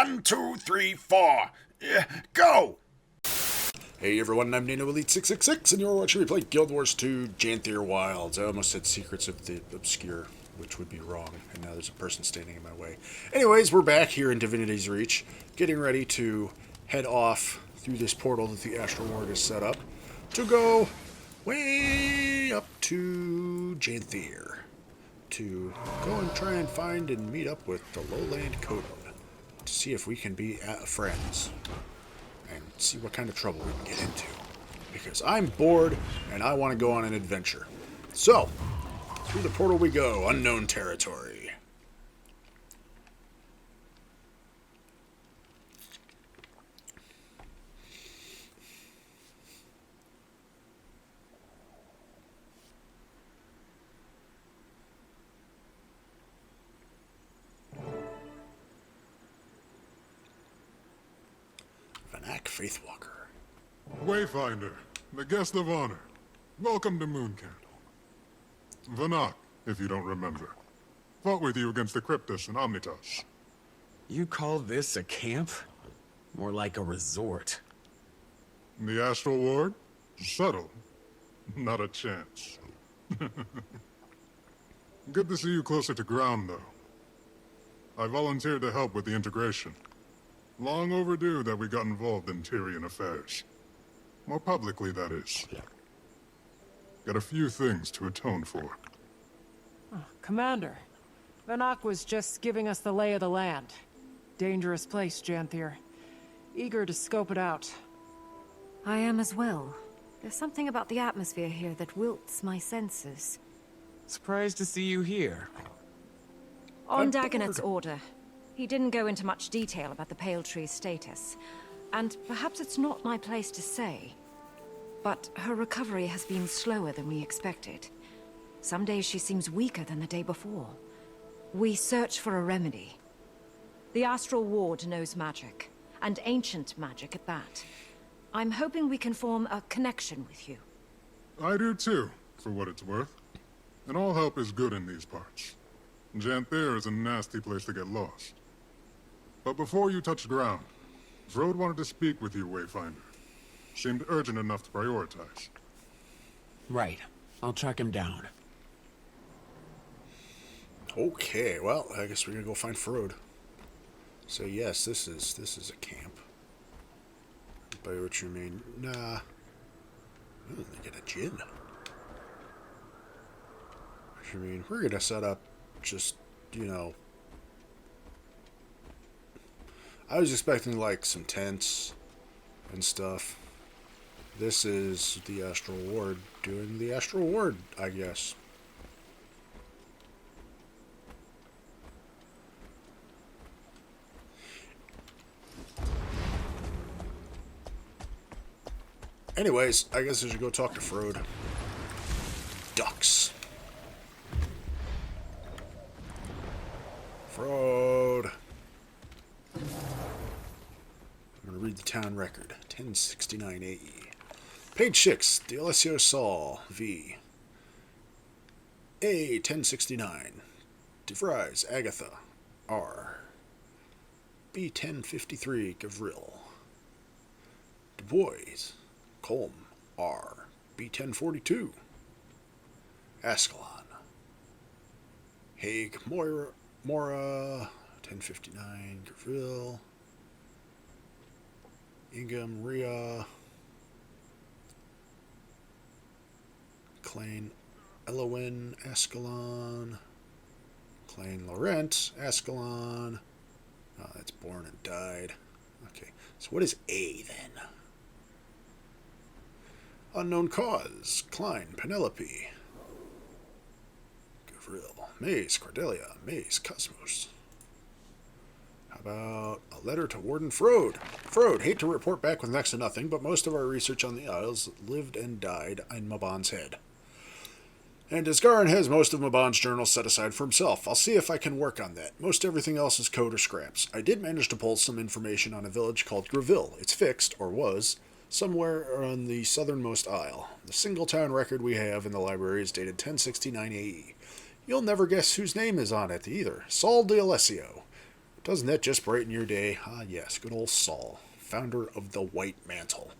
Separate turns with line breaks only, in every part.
1, 2, 3, 4. Go! Hey everyone, I'm NanoElite666, and you're watching me play Guild Wars 2 Janthir Wilds. I almost said Secrets of the Obscure, which would be wrong, and now there's a person standing in my way. Anyways, we're back here in Divinity's Reach, getting ready to head off through this portal that the Astral Ward has set up to go way up to Janthir, to go and try and find and meet up with the lowland kodan, to see if we can be friends and see what kind of trouble we can get into, because I'm bored and I want to go on an adventure. So through the portal we go, unknown territory. Faithwalker.
Wayfinder, the guest of honor. Welcome to Mooncandle. Vanak, if you don't remember, fought with you against the Cryptus and Omnitas.
You call this a camp? More like a resort.
The Astral Ward? Subtle. Not a chance. Good to see you closer to ground, though. I volunteered to help with the integration. Long overdue that we got involved in Tyrian affairs. More publicly, that is. Got a few things to atone for.
Oh, Commander, Vanak was just giving us the lay of the land. Dangerous place, Janthir. Eager to scope it out.
I am as well. There's something about the atmosphere here that wilts my senses.
Surprised to see you here.
On Dagonet's order. He didn't go into much detail about the Pale Tree's status, and perhaps it's not my place to say, but her recovery has been slower than we expected. Some days she seems weaker than the day before. We search for a remedy. The Astral Ward knows magic, and ancient magic at that. I'm hoping we can form a connection with you.
I do too, for what it's worth. And all help is good in these parts. Janthir is a nasty place to get lost. But before you touch ground, Frode wanted to speak with you, Wayfinder. Seemed urgent enough to prioritize.
Right. I'll track him down.
Okay, well, I guess we're gonna go find Frode. So yes, this is a camp. By which you mean, nah. Ooh, they get a gin. Which you mean, we're gonna set up just, you know, I was expecting like some tents and stuff. This is the Astral Ward doing the Astral Ward, I guess. Anyways, I guess I should go talk to Frode. Ducks. Frode. I'm going to read the town record. 1069 AE. Page 6. D'Alessio Saul. V. A. 1069. DeVries. Agatha. R. B. 1053. Gavril. Du Bois. Colm. R. B. 1042. Ascalon. Hague. Mora. 1059. Gavril. Inga Maria. Clane Elowin. Ascalon. Clane Laurent. Ascalon. Oh, that's born and died. Okay, so what is A then? Unknown cause. Klein. Penelope. Gavril. Maze. Cordelia. Maze. Cosmos. How about a letter to Warden Frode? Frode, hate to report back with next to nothing, but most of our research on the Isles lived and died in Mabon's head. And Asgaran has most of Mabon's journals set aside for himself. I'll see if I can work on that. Most everything else is code or scraps. I did manage to pull some information on a village called Greville. It's fixed, or was, somewhere on the southernmost isle. The single town record we have in the library is dated 1069 AE. You'll never guess whose name is on it, either. Saul D'Alessio. Doesn't that just brighten your day? Ah, yes, good old Saul, founder of the White Mantle.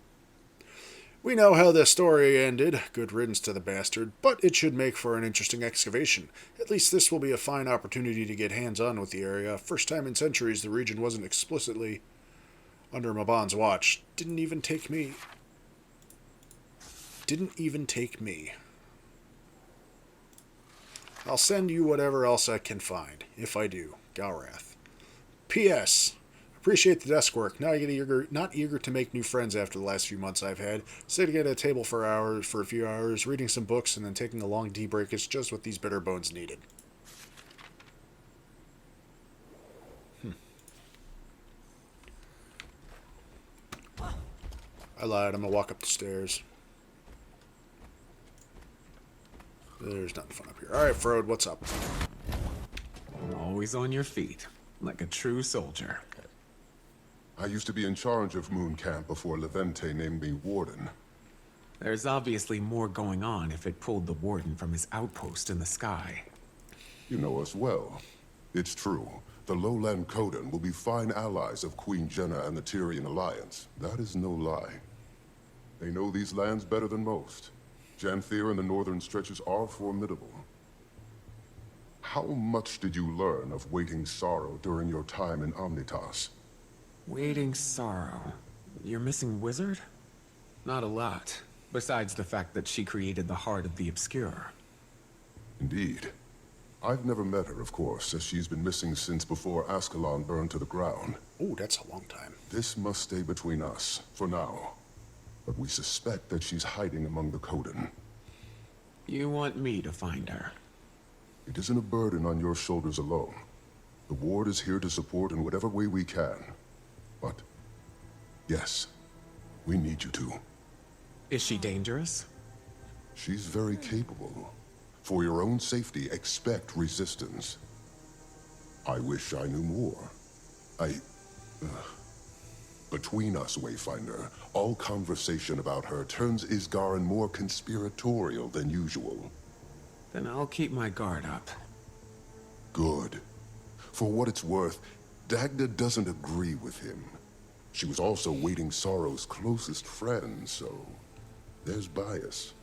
We know how the story ended, good riddance to the bastard, but it should make for an interesting excavation. At least this will be a fine opportunity to get hands-on with the area. First time in centuries the region wasn't explicitly under Maban's watch. Didn't even take me. I'll send you whatever else I can find, if I do. Galrath. P.S. Appreciate the desk work. Not eager to make new friends after the last few months I've had. Sitting at a table for a few hours, reading some books, and then taking a long tea break is just what these bitter bones needed. I lied. I'm gonna walk up the stairs. There's nothing fun up here. All right, Frode, what's up?
Always on your feet, like a true soldier.
I used to be in charge of Moon Camp before Levente named me Warden.
There's obviously more going on if it pulled the Warden from his outpost in the sky.
You know us well. It's true. The lowland Kodan will be fine allies of Queen Jenna and the Tyrian Alliance. That is no lie. They know these lands better than most. Janthir and the northern stretches are formidable. How much did you learn of waiting sorrow during your time in Omnitas?
Waiting sorrow. You're missing Wizard? Not a lot, besides the fact that she created the Heart of the Obscure.
Indeed. I've never met her, of course, as she's been missing since before Ascalon burned to the ground.
Ooh, that's a long time.
This must stay between us, for now. But we suspect that she's hiding among the Kodan.
You want me to find her?
It isn't a burden on your shoulders alone. The Ward is here to support in whatever way we can. But, yes, we need you to.
Is she dangerous?
She's very capable. For your own safety, expect resistance. I wish I knew more. Between us, Wayfinder, all conversation about her turns Isgaran more conspiratorial than usual.
Then I'll keep my guard up.
Good. For what it's worth, Dagda doesn't agree with him. She was also Waiting Sorrow's closest friend, so there's bias.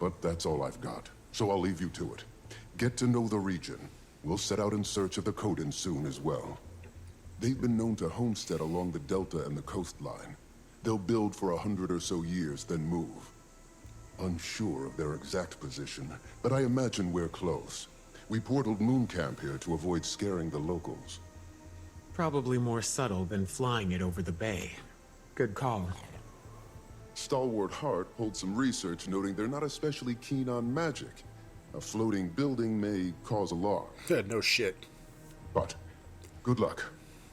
But that's all I've got, so I'll leave you to it. Get to know the region. We'll set out in search of the Kodan soon as well. They've been known to homestead along the delta and the coastline. They'll build for 100 or so years, then move. Unsure of their exact position, but I imagine we're close. We portaled Moon Camp here to avoid scaring the locals.
Probably more subtle than flying it over the bay. Good call.
Stalwart Hart holds some research noting they're not especially keen on magic. A floating building may cause alarm.
Yeah, no shit.
But, good luck.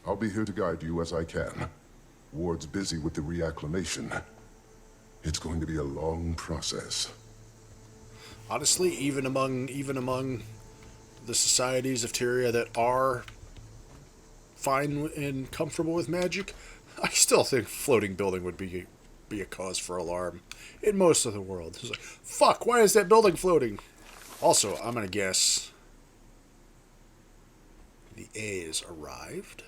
I'll be here to guide you as I can. Ward's busy with the reacclimation. It's going to be a long process.
Honestly, even among the societies of Tyria that are fine and comfortable with magic, I still think floating building would be a cause for alarm in most of the world. It's like, fuck, why is that building floating? Also, I'm gonna guess the A's arrived.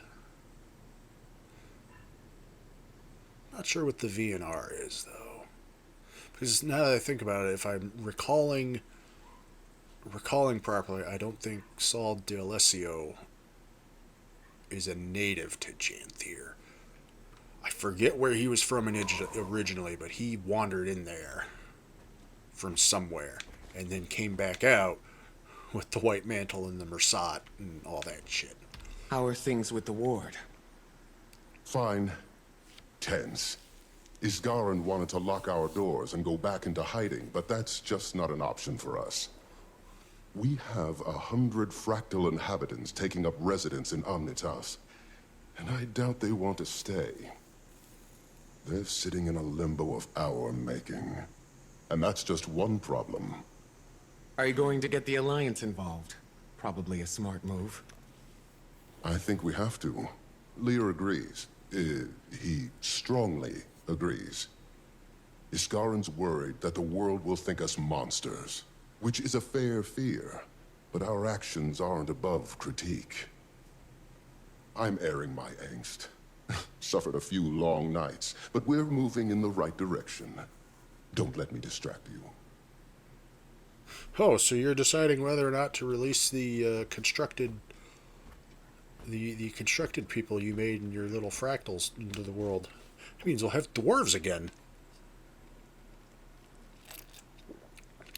Not sure what the V and R is, though. Because now that I think about it, if I'm recalling properly, I don't think Saul D'Alessio is a native to Janthir. I forget where he was from originally, but he wandered in there from somewhere and then came back out with the White Mantle and the Mersat and all that shit.
How are things with the Ward?
Fine. Tense. Isgaran wanted to lock our doors and go back into hiding, but that's just not an option for us. We have 100 fractal inhabitants taking up residence in Omnitas, and I doubt they want to stay. They're sitting in a limbo of our making. And that's just one problem.
Are you going to get the Alliance involved? Probably a smart move.
I think we have to. Lear agrees. He strongly agrees. Iskaran's worried that the world will think us monsters, which is a fair fear, but our actions aren't above critique. I'm airing my angst. Suffered a few long nights, but we're moving in the right direction. Don't let me distract you.
Oh, so you're deciding whether or not to release the constructed people you made in your little fractals into the world. It means we'll have dwarves again.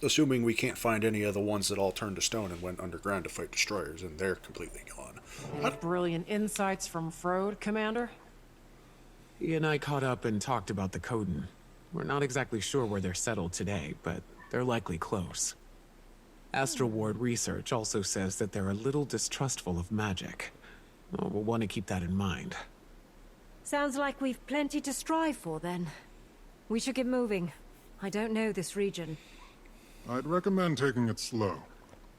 Assuming we can't find any of the ones that all turned to stone and went underground to fight destroyers, and they're completely gone.
Brilliant insights from Frode, Commander.
He and I caught up and talked about the kodan. We're not exactly sure where they're settled today, but they're likely close. Astral Ward research also says that they're a little distrustful of magic. We'll want to keep that in mind.
Sounds like we've plenty to strive for, then. We should get moving. I don't know this region.
I'd recommend taking it slow.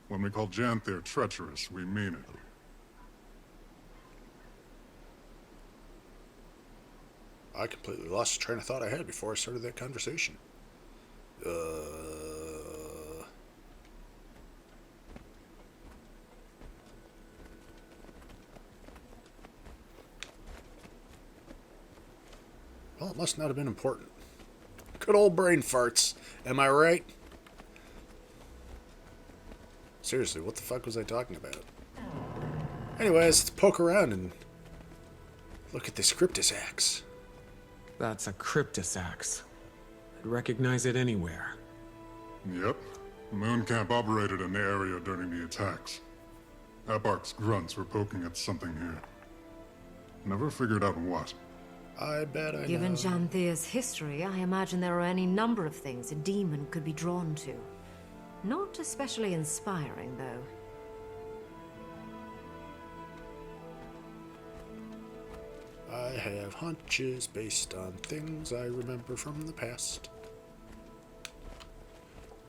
When we call Janthir treacherous, we mean it.
I completely lost the train of thought I had before I started that conversation. Well, it must not have been important. Good old brain farts. Am I right? Seriously, what the fuck was I talking about? Anyways, let's poke around and look at this Cryptus axe.
That's a Cryptus axe. I'd recognize it anywhere.
Yep. Moon Camp operated in the area during the attacks. Eparch's grunts were poking at something here. Never figured out what.
I bet I
Given
know.
Janthir's history, I imagine there are any number of things a demon could be drawn to. Not especially inspiring, though.
I have hunches based on things I remember from the past.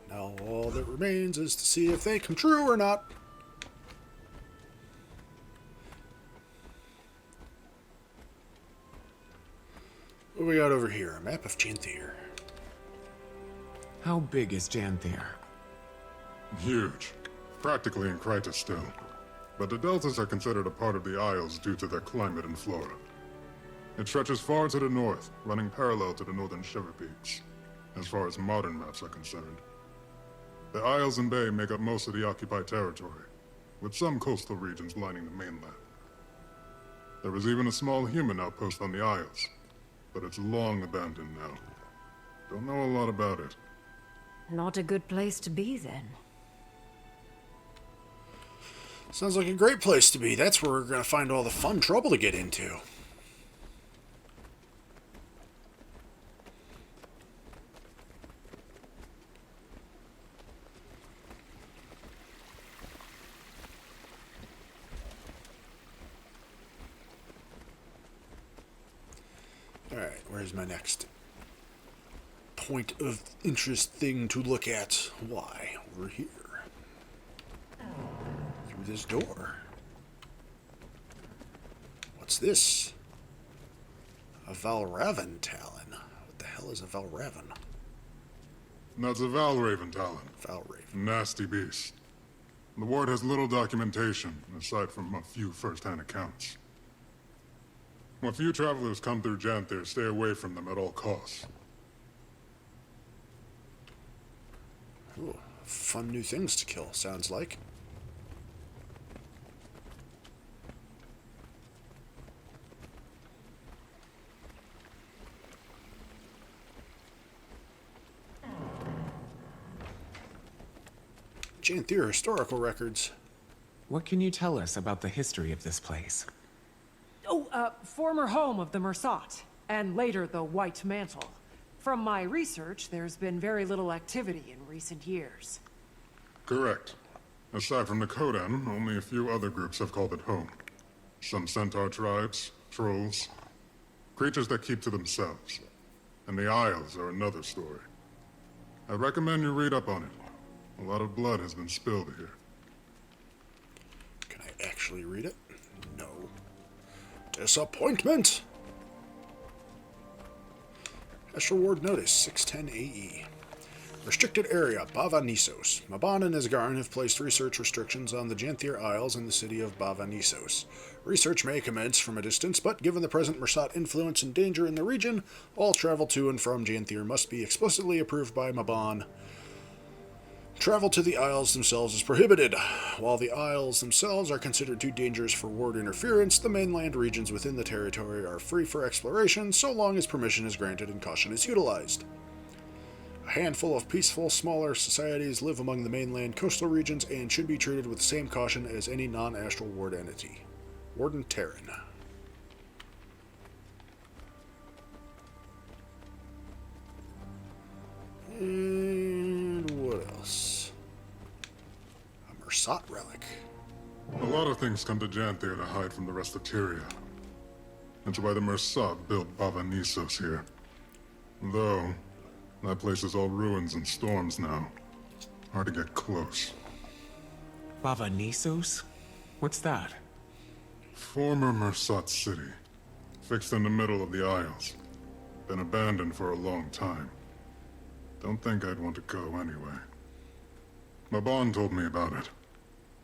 Now all that remains is to see if they come true or not. What do we got over here? A map of Janthir.
How big is Janthir?
Huge. Practically in Caithe still. But the deltas are considered a part of the Isles due to their climate and flora. It stretches far to the north, running parallel to the northern Shiver Peaks, as far as modern maps are concerned. The Isles and Bay make up most of the occupied territory, with some coastal regions lining the mainland. There was even a small human outpost on the Isles, but it's long abandoned now. Don't know a lot about it.
Not a good place to be, then.
Sounds like a great place to be. That's where we're going to find all the fun trouble to get into. Alright, where's my next point of interest thing to look at? Why? Over here. Through this door. What's this? A Valraven Talon. What the hell is a Valraven?
That's a Valraven Talon.
Valraven.
Nasty beast. The ward has little documentation, aside from a few first-hand accounts. When few travelers come through Janthir, stay away from them at all costs.
Ooh, fun new things to kill, sounds like. Janthir historical records.
What can you tell us about the history of this place?
Former home of the Mersat, and later the White Mantle. From my research, there's been very little activity in recent years.
Correct. Aside from the Kodan, only a few other groups have called it home. Some centaur tribes, trolls, creatures that keep to themselves. And the Isles are another story. I recommend you read up on it. A lot of blood has been spilled here.
Can I actually read it? No. Disappointment! Astral Ward Notice, 610 AE. Restricted area, Bava Nisos. Maban and Isgarn have placed research restrictions on the Janthir Isles in the city of Bava Nisos. Research may commence from a distance, but given the present Mersat influence and danger in the region, all travel to and from Janthir must be explicitly approved by Maban. Travel to the Isles themselves is prohibited. While the Isles themselves are considered too dangerous for Ward interference, the mainland regions within the territory are free for exploration so long as permission is granted and caution is utilized. A handful of peaceful, smaller societies live among the mainland coastal regions and should be treated with the same caution as any non-Astral Ward entity. Warden Terran. And what else? A Mersat relic.
A lot of things come to Janthir to hide from the rest of Tyria. That's why the Mersat built Bava Nisos here. Though, that place is all ruins and storms now. Hard to get close.
Bava Nisos? What's that?
Former Mersat city. Fixed in the middle of the Isles. Been abandoned for a long time. Don't think I'd want to go anyway. Maban told me about it.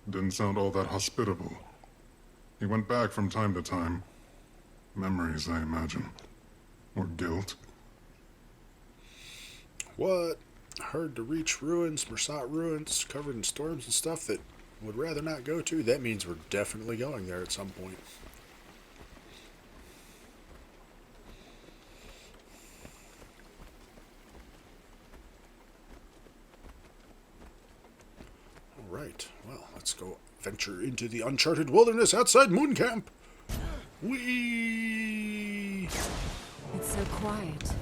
Didn't sound all that hospitable. He went back from time to time. Memories, I imagine. Or guilt.
What? Hard to reach ruins, Mersat ruins, covered in storms and stuff that would rather not go to? That means we're definitely going there at some point. Alright, well, let's go venture into the uncharted wilderness outside Moon Camp. Whee!
It's so quiet.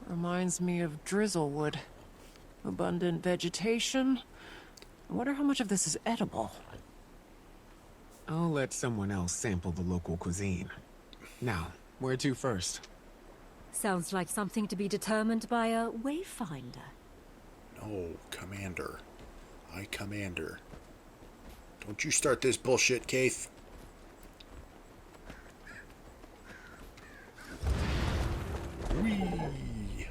Reminds me of Drizzlewood. Abundant vegetation. I wonder how much of this is edible.
I'll let someone else sample the local cuisine. Now, where to first?
Sounds like something to be determined by a wayfinder.
No, Commander. I Commander. Don't you start this bullshit, Caithe. Whee!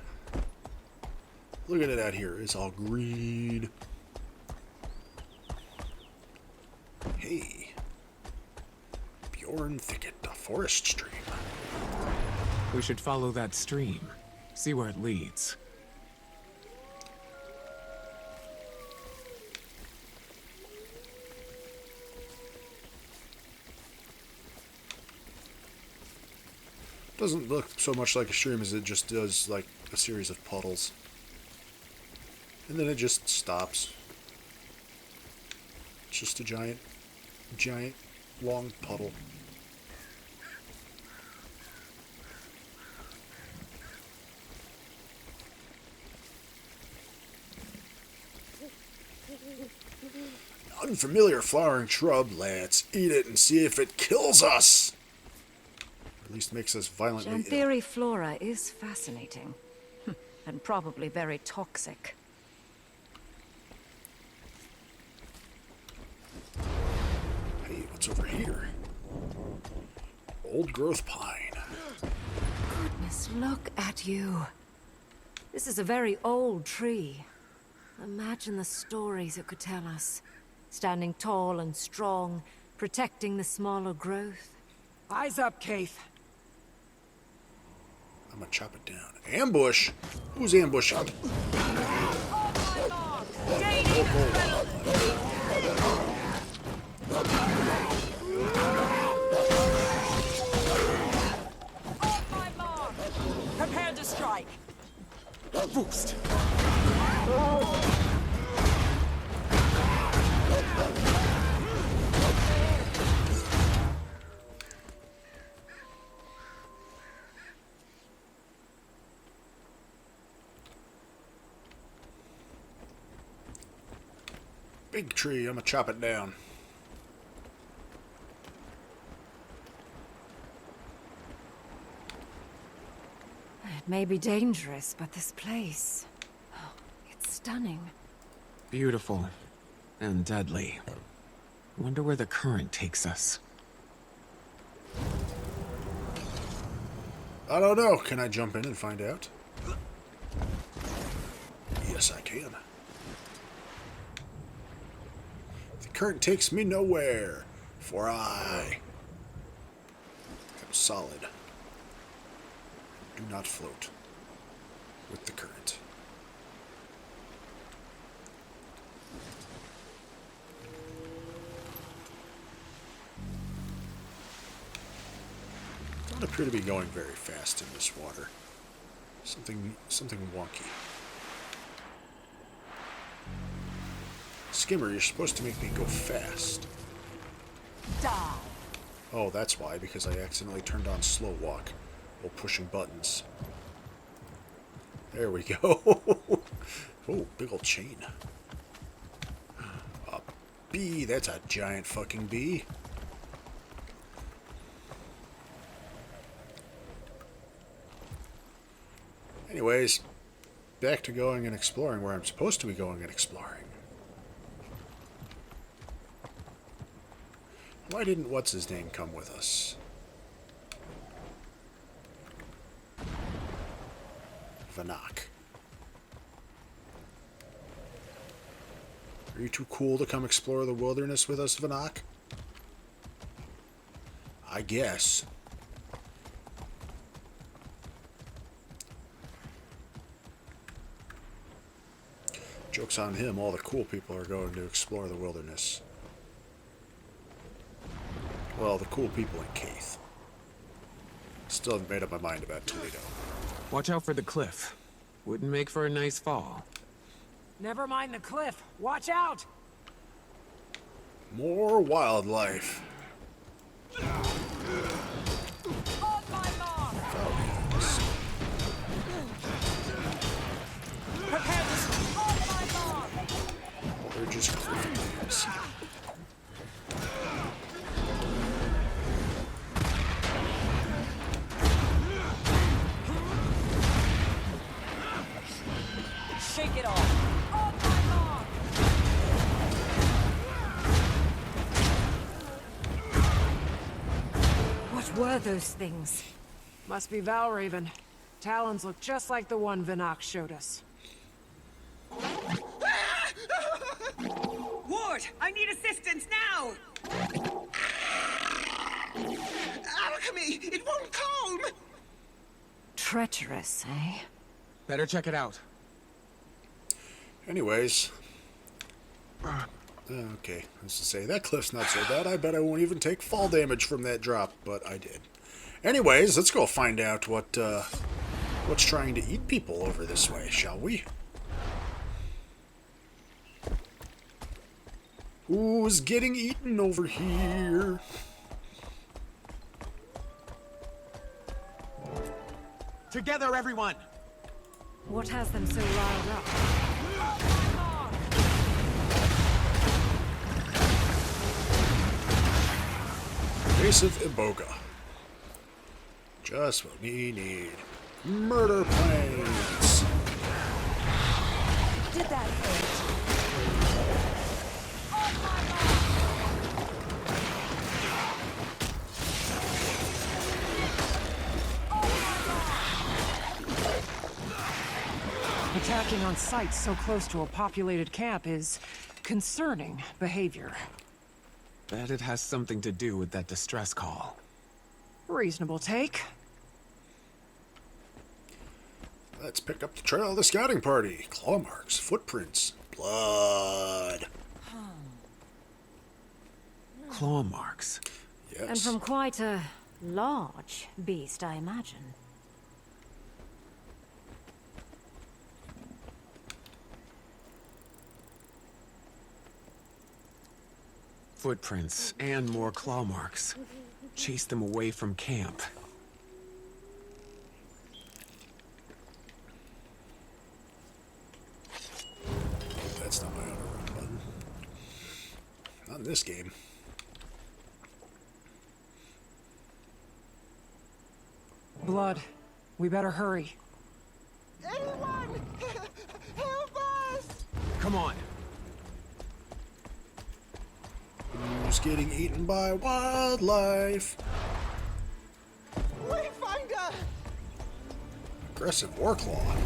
Look at it out here. It's all green. Hey. Bjorn Thicket, a forest stream.
We should follow that stream. See where it leads.
Doesn't look so much like a stream as it just does like a series of puddles. And then it just stops. It's just a giant, long puddle. Unfamiliar flowering shrub. Let's eat it and see if it kills us. Or at least makes us violently ill.
Janthiri flora is fascinating. And probably very toxic.
Hey, what's over here? Old growth pine.
Goodness, look at you. This is a very old tree. Imagine the stories it could tell us. Standing tall and strong, protecting the smaller growth.
Eyes up, Caithe.
I'm gonna chop it down. Ambush? Who's ambushing?
Prepare to strike.
Boost!
Big tree, I'm gonna chop it down.
It may be dangerous, but this place... oh, it's stunning.
Beautiful. And deadly. Wonder where the current takes us.
I don't know. Can I jump in and find out? Yes, I can. The current takes me nowhere. Foray. I'm solid. Do not float with the current. Don't appear to be going very fast in this water. Something wonky. Skimmer, you're supposed to make me go fast.
Die.
Oh, that's why, because I accidentally turned on slow walk while pushing buttons. There we go. Oh, big old chain. A bee, that's a giant fucking bee. Anyways, back to going and exploring where I'm supposed to be going and exploring. Why didn't what's-his-name come with us? Vanak. Are you too cool to come explore the wilderness with us, Vanak? I guess. Joke's on him, all the cool people are going to explore the wilderness. Well, the cool people in Caithe. Still haven't made up my mind about Toledo.
Watch out for the cliff. Wouldn't make for a nice fall.
Never mind the cliff. Watch out!
More wildlife.
On my mark! Prepare to... On my mark!
They're just cliff.
Shake it off! On my mark!
What were those things?
Must be Valraven. Talons look just like the one Vanak showed us.
Ward, I need assistance now! Alchemy! It won't calm!
Treacherous, eh?
Better check it out.
Anyways. Okay, I was to say, that cliff's not so bad. I bet I won't even take fall damage from that drop, but I did. Anyways, let's go find out what's trying to eat people over this way, shall we? Who's getting eaten over here?
Together, everyone!
What has them so riled up?
Invasive Iboga. Just what we need. Murder planes.
Did that hurt? Attacking on sites so close to a populated camp is concerning behavior.
Bet it has something to do with that distress call.
Reasonable take.
Let's pick up the trail of the scouting party. Claw marks, footprints, blood.
Claw marks.
Yes.
And from quite a large beast, I imagine.
Footprints and more claw marks. Chase them away from camp.
That's not my auto run button. Not in this game.
Blood. We better hurry.
Anyone! Help us!
Come on.
Who's getting eaten by wildlife?
Wayfinder!
Aggressive Warclaw.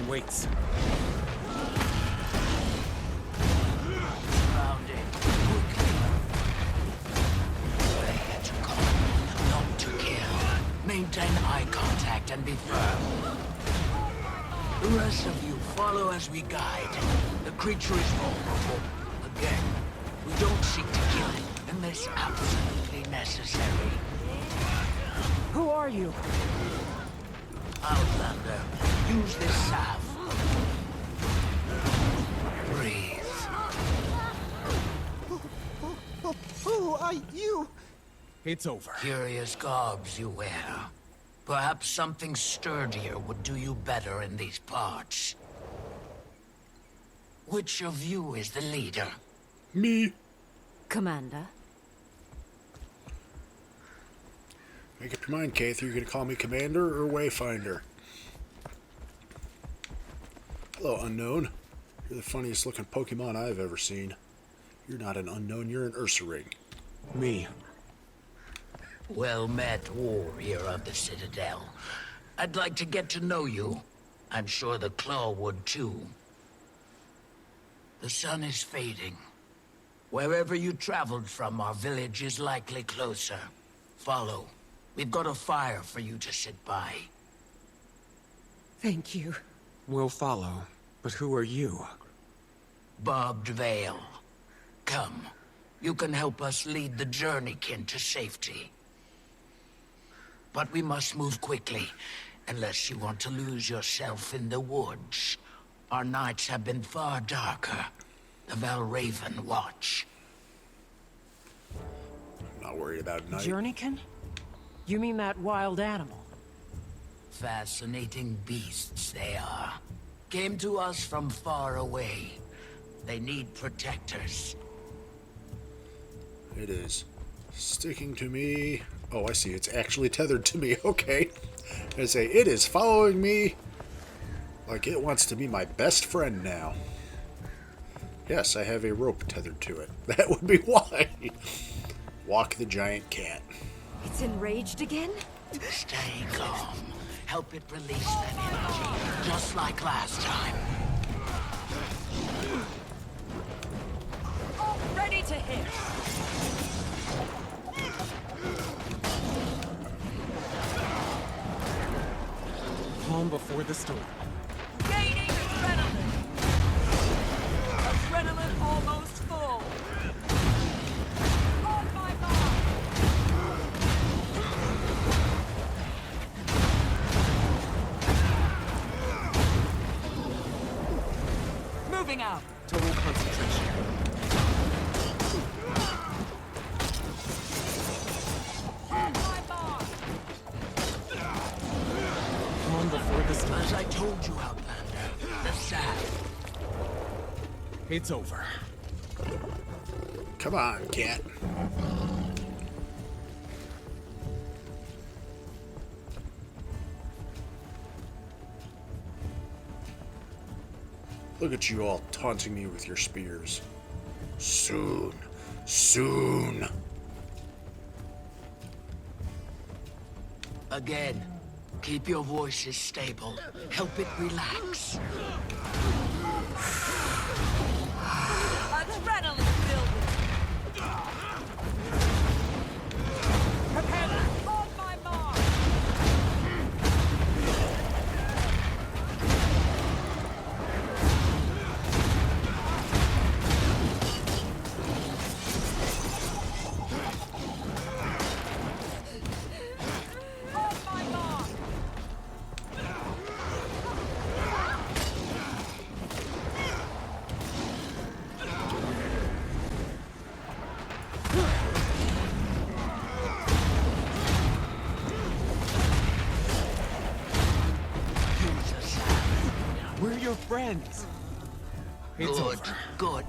waits.
Surrounded. Quickly. Play to call, not to kill. Maintain eye contact and be firm. The rest of you follow as we guide. The creature is vulnerable. Again, we don't seek to kill it unless absolutely necessary.
Who are you?
Outlander, use this salve. Breathe.
Who are you?
It's over.
Curious garbs you wear. Perhaps something sturdier would do you better in these parts. Which of you is the leader?
Me.
Commander?
Make up your mind, Caithe. You're gonna call me Commander or Wayfinder? Hello, unknown. You're the funniest looking Pokemon I've ever seen. You're not an unknown, you're an Ursaring.
Me.
Well met, warrior of the Citadel. I'd like to get to know you. I'm sure the Claw would too. The sun is fading. Wherever you traveled from, our village is likely closer. Follow. We've got a fire for you to sit by.
Thank you.
We'll follow. But who are you?
Barbed Veil. Come. You can help us lead the journeykin to safety. But we must move quickly, unless you want to lose yourself in the woods. Our nights have been far darker. The Valraven watch.
I'm not worried about night.
Journeykin? You mean that wild animal?
Fascinating beasts they are. Came to us from far away. They need protectors.
It is sticking to me. Oh, I see. It's actually tethered to me. Okay. I say, it is following me like it wants to be my best friend now. Yes, I have a rope tethered to it. That would be why. Walk the giant cat.
It's enraged again?
Stay calm. Help it release that energy, just like last time.
Ready to hit!
Calm before the storm.
Gaining adrenaline! Adrenaline almost full! On my mark! Moving out!
Total concentration.
On my mark!
Calm before the storm.
As I told you, Outlander, the salve.
It's over.
Come on, cat. Look at you all taunting me with your spears. Soon. Soon.
Again, keep your voices stable. Help it relax.
Adrenaline building! Prepare on my mark! On my mark!
Use the salve.
We're your friends. It's
Good,
over.
good.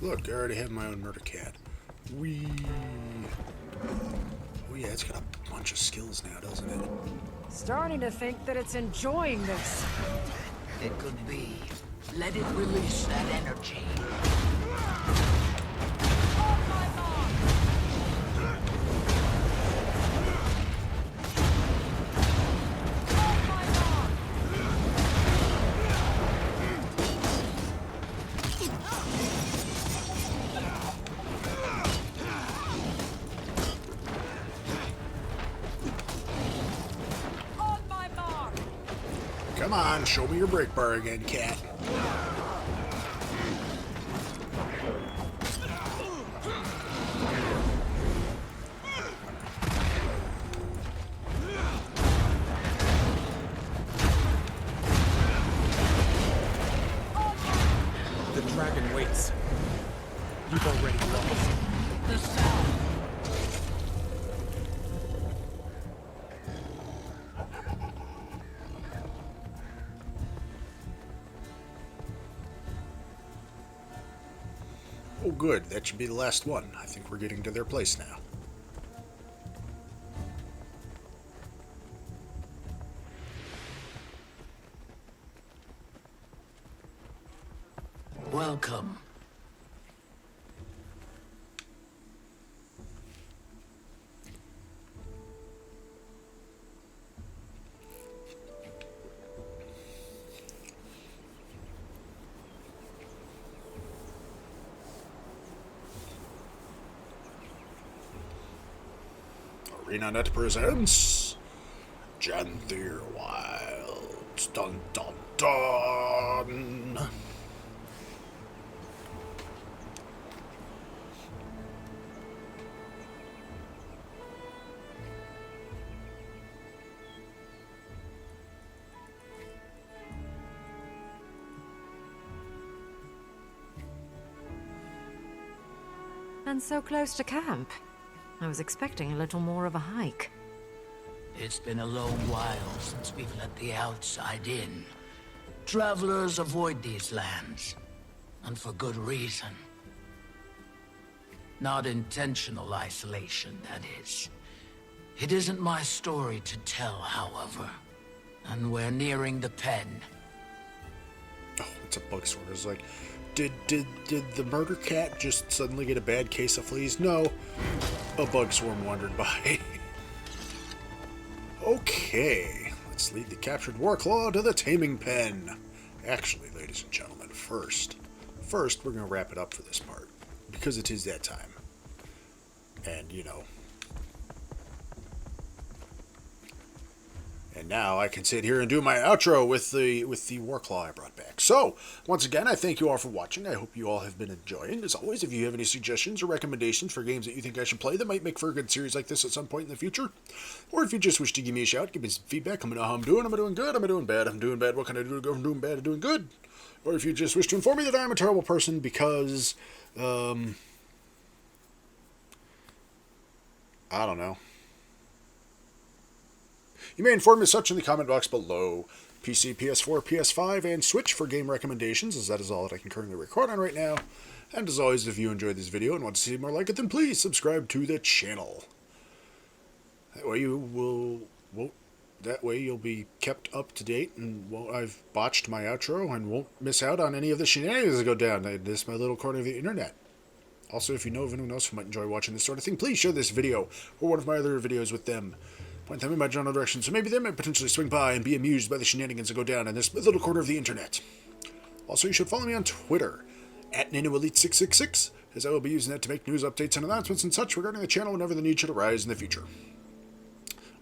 Look, I already have my own murder cat. Wee. Oh yeah, it's got a bunch of skills now, doesn't it?
Starting to think that it's enjoying this.
It could be. Let it release that energy.
Come on, show me your break bar again, cat.
The dragon waits. You've already lost.
The sound.
Oh, good. That should be the last one. I think we're getting to their place now.
Welcome.
ArenaNet presents Janthir Wilds. Dun dun dun.
And so close to camp. I was expecting a little more of a hike.
It's been a long while since we've let the outside in. Travelers avoid these lands, and for good reason. Not intentional isolation, that is. It isn't my story to tell, however. And we're nearing the pen.
Oh, it's a bug sort. It's like, did the murder cat just suddenly get a bad case of fleas? No. A bug swarm wandered by. Okay, let's lead the captured Warclaw to the taming pen. Actually, ladies and gentlemen, first, we're going to wrap it up for this part. Because it is that time. And, you know. And now I can sit here and do my outro with the Warclaw I brought back. So, once again, I thank you all for watching. I hope you all have been enjoying. As always, if you have any suggestions or recommendations for games that you think I should play that might make for a good series like this at some point in the future, or if you just wish to give me a shout, give me some feedback, let me know how I'm doing. Am I doing good? Am I doing bad? If I'm doing bad, what can I do to go from doing bad to doing good? Or if you just wish to inform me that I'm a terrible person because, I don't know. You may inform me as such in the comment box below. PC, PS4, PS5, and Switch for game recommendations, as that is all that I can currently record on right now. And as always, if you enjoyed this video and want to see more like it, then please subscribe to the channel. That way you'll be kept up to date, and I've botched my outro and won't miss out on any of the shenanigans that go down. This is my little corner of the internet. Also, if you know of anyone else who might enjoy watching this sort of thing, please share this video or one of my other videos with them. Point them in my general direction, so maybe they might potentially swing by and be amused by the shenanigans that go down in this little corner of the internet. Also, you should follow me on Twitter, at NanoElite666, as I will be using that to make news updates and announcements and such regarding the channel whenever the need should arise in the future.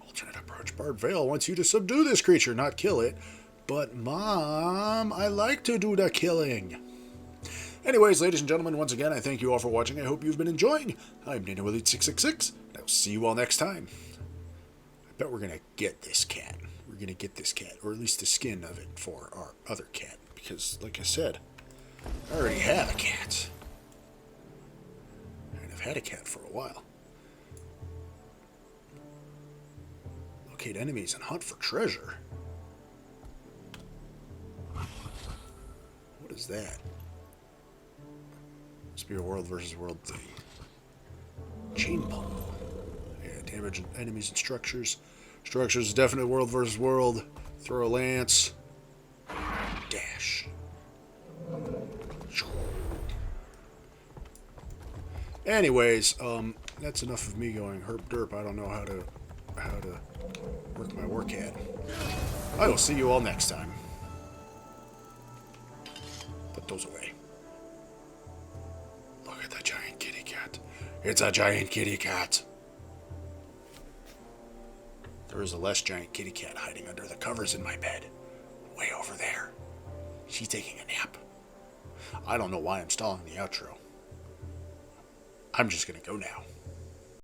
Alternate approach, Bard Vale wants you to subdue this creature, not kill it. But, Mom, I like to do the killing. Anyways, ladies and gentlemen, once again, I thank you all for watching. I hope you've been enjoying. I'm NanoElite666, and I'll see you all next time. I bet we're going to get this cat. We're going to get this cat, or at least the skin of it for our other cat. Because, like I said, I already have a cat. And I've had a cat for a while. Locate enemies and hunt for treasure. What is that? Must be a world versus world thing. Chain pummel. Damage enemies and structures. Structures is definitely world versus world. Throw a lance. Dash. Anyways, that's enough of me going herp derp. I don't know how to work my work hat. I will see you all next time. Put those away. Look at the giant kitty cat. It's a giant kitty cat. There is a less giant kitty cat hiding under the covers in my bed. Way over there. She's taking a nap. I don't know why I'm stalling the outro. I'm just gonna go now.